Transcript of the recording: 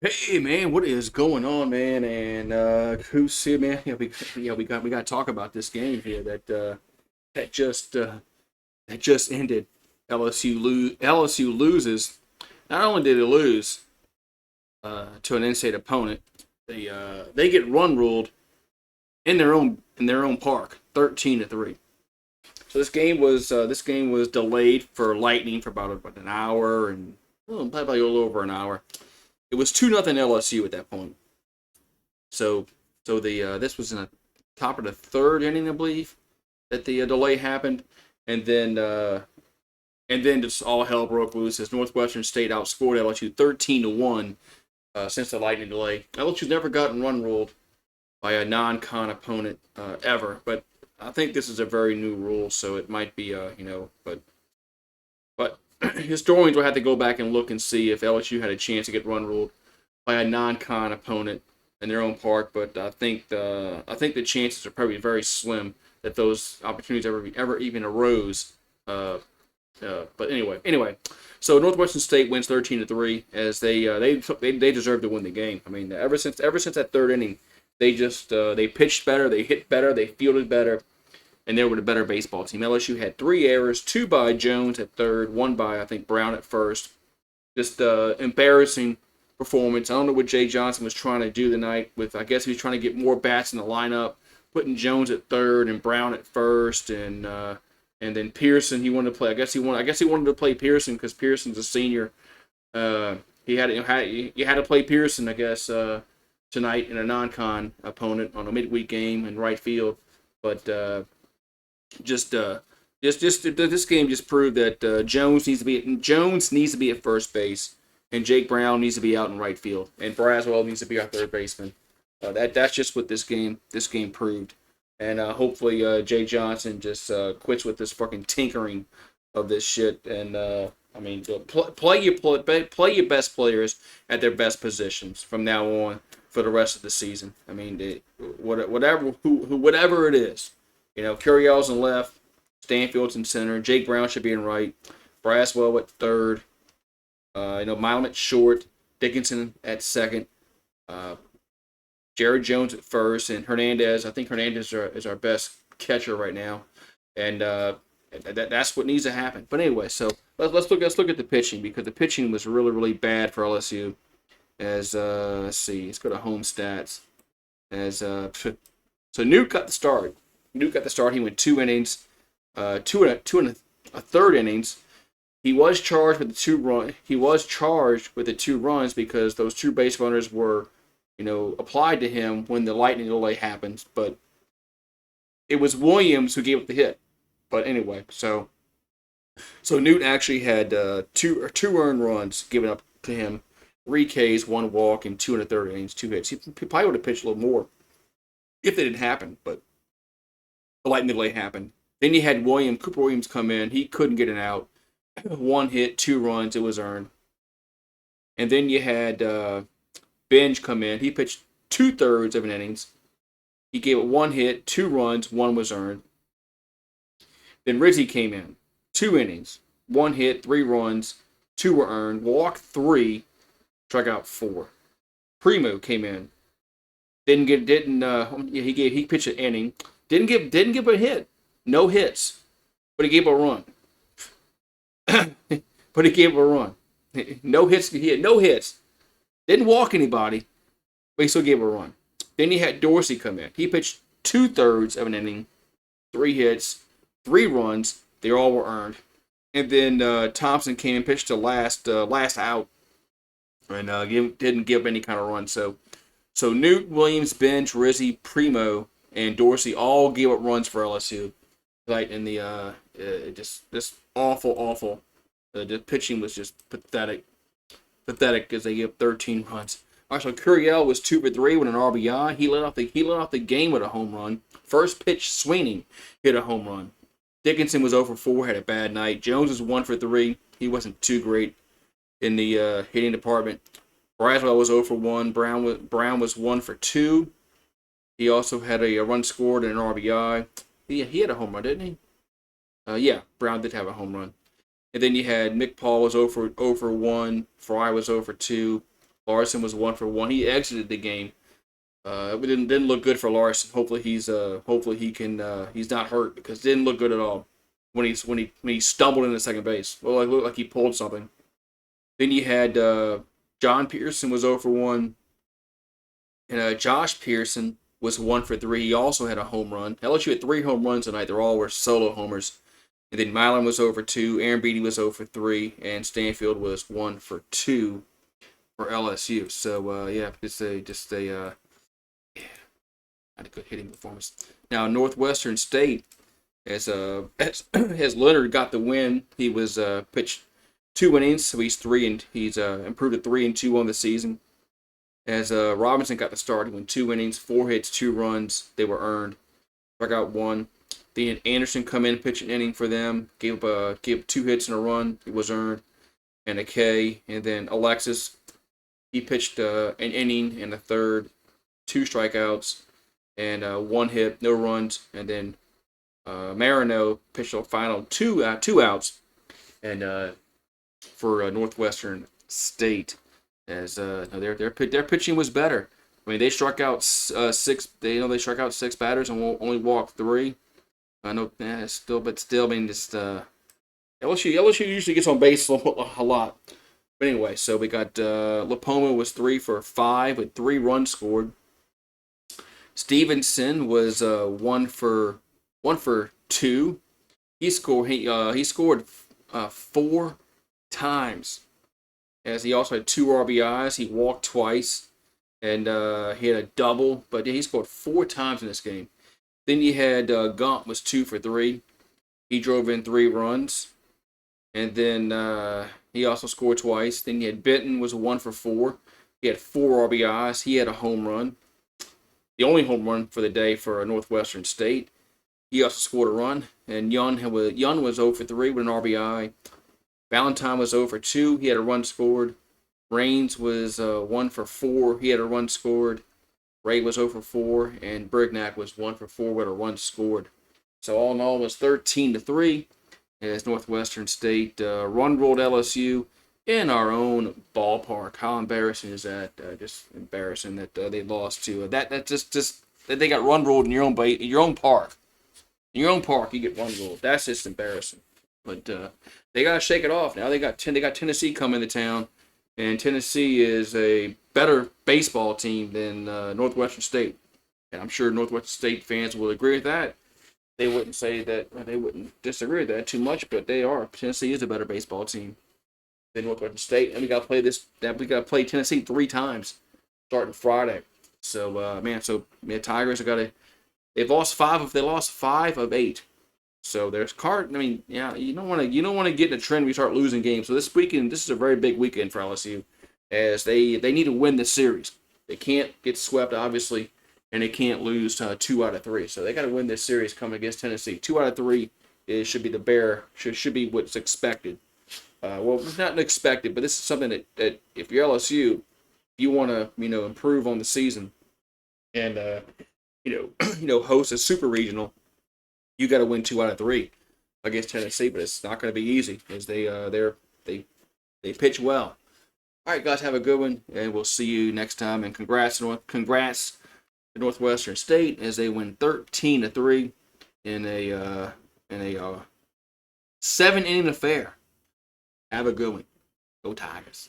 Hey man, what is going on, man? And who's here, man? We got to talk about this game here that just that just ended. LSU loses. Not only did they lose to an in-state opponent, they get run ruled in their own park, 13-3. So this game was delayed for Lightning for about an hour and probably a little over an hour. It was 2-0 LSU at that point. So so this was in the top of the third inning, I believe, that the delay happened, and then just all hell broke loose as Northwestern State outscored LSU 13-1 since the Lightning delay. LSU's never gotten run ruled by a non-con opponent ever, but I think this is a very new rule, so it might be but historians will have to go back and look and see if LSU had a chance to get run ruled by a non-con opponent in their own park. But I think the chances are probably very slim that those opportunities ever even arose. But anyway, so Northwestern State wins 13-3 as they deserve to win the game. I mean, ever since that third inning, they pitched better, they hit better, they fielded better, and they were the better baseball team. LSU had 3 errors, 2 by Jones at third, 1 by I think Brown at first. Just embarrassing performance. I don't know what Jay Johnson was trying to do tonight. I guess he was trying to get more bats in the lineup, putting Jones at third and Brown at first, and then Pearson he wanted to play. I guess he wanted to play Pearson because Pearson's a senior. He had to play Pearson, I guess, tonight in a non-con opponent on a midweek game in right field, but. Just this game just proved that Jones needs to be at first base, and Jake Brown needs to be out in right field, and Braswell needs to be our third baseman. That's just what this game proved, and hopefully Jay Johnson just quits with this fucking tinkering of this shit, and I mean play your best players at their best positions from now on for the rest of the season. I mean whatever it is. Curiel's in left, Stanfield's in center, Jake Brown should be in right, Braswell at third, Milam at short, Dickinson at second, uh, Jared Jones at first, and Hernandez. I think Hernandez is our best catcher right now, and that's what needs to happen. But anyway, so let's look at the pitching because the pitching was really really bad for LSU. As let's see, let's go to home stats. As so Newt got the start. He went 2 innings, two and a third innings. He was charged with the 2 run. He was charged with the 2 runs because those 2 base runners were, applied to him when the lightning delay happened. But it was Williams who gave up the hit. But anyway, so Newt actually had two earned runs given up to him, 3 Ks, 1 walk, and 2 1/3 innings, 2 hits. He probably would have pitched a little more if it didn't happen, but the lightning delay happened. Then you had Cooper Williams come in. He couldn't get an out. 1 hit, 2 runs. It was earned. And then you had Benj come in. He pitched 2/3 of an innings. He gave it 1 hit, 2 runs, 1 was earned. Then Rizzi came in. 2 innings, 1 hit, 3 runs, 2 were earned. Walked 3, struck out 4. Primo came in. He pitched an inning. Didn't give a hit. No hits. But he gave a run. But he gave a run. No hits. He had no hits. Didn't walk anybody, but he still gave a run. Then he had Dorsey come in. He pitched 2/3 of an inning, 3 hits, 3 runs. They all were earned. And then Thompson came and pitched the last out, and didn't give any kind of run. So Newt, Williams, Bench, Rizzi, Primo, and Dorsey all gave up runs for LSU. Right in the just awful. The pitching was just pathetic as they gave up 13 runs. All right, so Curiel was 2 for 3 with an RBI. He led off the game with a home run. First pitch, Sweeney hit a home run. Dickinson was 0 for 4, had a bad night. Jones was 1 for 3. He wasn't too great in the hitting department. Braswell was 0 for 1. Brown was 1 for 2. He also had a run scored and an RBI. He had a home run, didn't he? Yeah, Brown did have a home run. And then you had Mick Paul was 0 for 1. Fry was 0 for 2. Larson was 1 for 1. He exited the game. It didn't look good for Larson. Hopefully he can he's not hurt, because it didn't look good at all when he stumbled into second base. Well, it looked like he pulled something. Then you had John Pearson was 0 for 1, and Josh Pearson was 1 for 3. He also had a home run. LSU had 3 home runs tonight. They all were solo homers. And then Milan was 0 for 2. Aaron Beatty was 0 for 3, and Stanfield was 1 for 2 for LSU. So yeah, not a good hitting performance. Now Northwestern State, as Leonard got the win, he was pitched 2 innings, so he's improved to 3-2 on the season. As Robinson got the start, he went 2 innings, 4 hits, 2 runs. They were earned. Struck out 1. Then Anderson come in, pitch an inning for them, gave up 2 hits and a run. It was earned, and a K. And then Alexis, he pitched an inning and a third, 2 strikeouts, and 1 hit, no runs. And then Marino pitched the final 2 outs, and for Northwestern State, as their pitching was better. I mean, they struck out 6. They struck out 6 batters and only walked 3. I know, still, I mean, just LSU usually gets on base a lot. But anyway, so we got Lapoma was 3 for 5 with 3 runs scored. Stevenson was 1 for 2. He scored 4 times, as he also had 2 RBIs. He walked twice, and he had a double, but he scored 4 times in this game. Then you had Gump was 2 for 3. He drove in 3 runs, and then he also scored twice. Then you had Benton was 1 for 4. He had 4 RBIs. He had a home run, the only home run for the day for Northwestern State. He also scored a run, and Yun was 0 for 3 with an RBI. Valentine was 0 for 2. He had a run scored. Raines was 1 for 4. He had a run scored. Ray was 0 for 4, and Brignac was 1 for 4 with a run scored. So all in all, it was 13-3 as Northwestern State run-rolled LSU in our own ballpark. How embarrassing is that? Just embarrassing that they lost to that. That just that they got run-rolled in your own park. In your own park, you get run-rolled. That's just embarrassing. But they got to shake it off now. They got Tennessee coming to town, and Tennessee is a better baseball team than Northwestern State. And I'm sure Northwestern State fans will agree with that. They wouldn't say that, they wouldn't disagree with that too much, but they are. Tennessee is a better baseball team than Northwestern State, and we got to play Tennessee 3 times starting Friday. So Tigers they've lost 5 of 8. So there's I mean, yeah, you don't want to get in a trend where you start losing games. So this is a very big weekend for LSU, as they need to win this series. They can't get swept, obviously, and they can't lose 2 out of 3. So they got to win this series coming against Tennessee. 2 out of 3 should be what's expected. Well, it's not expected, but this is something that if you're LSU, you want to improve on the season, and host a super regional. You got to win 2 out of 3 against Tennessee, but it's not going to be easy, as they pitch well. All right, guys, have a good one, and we'll see you next time. And congrats to Northwestern State as they win 13-3 in a 7-inning affair. Have a good one. Go Tigers.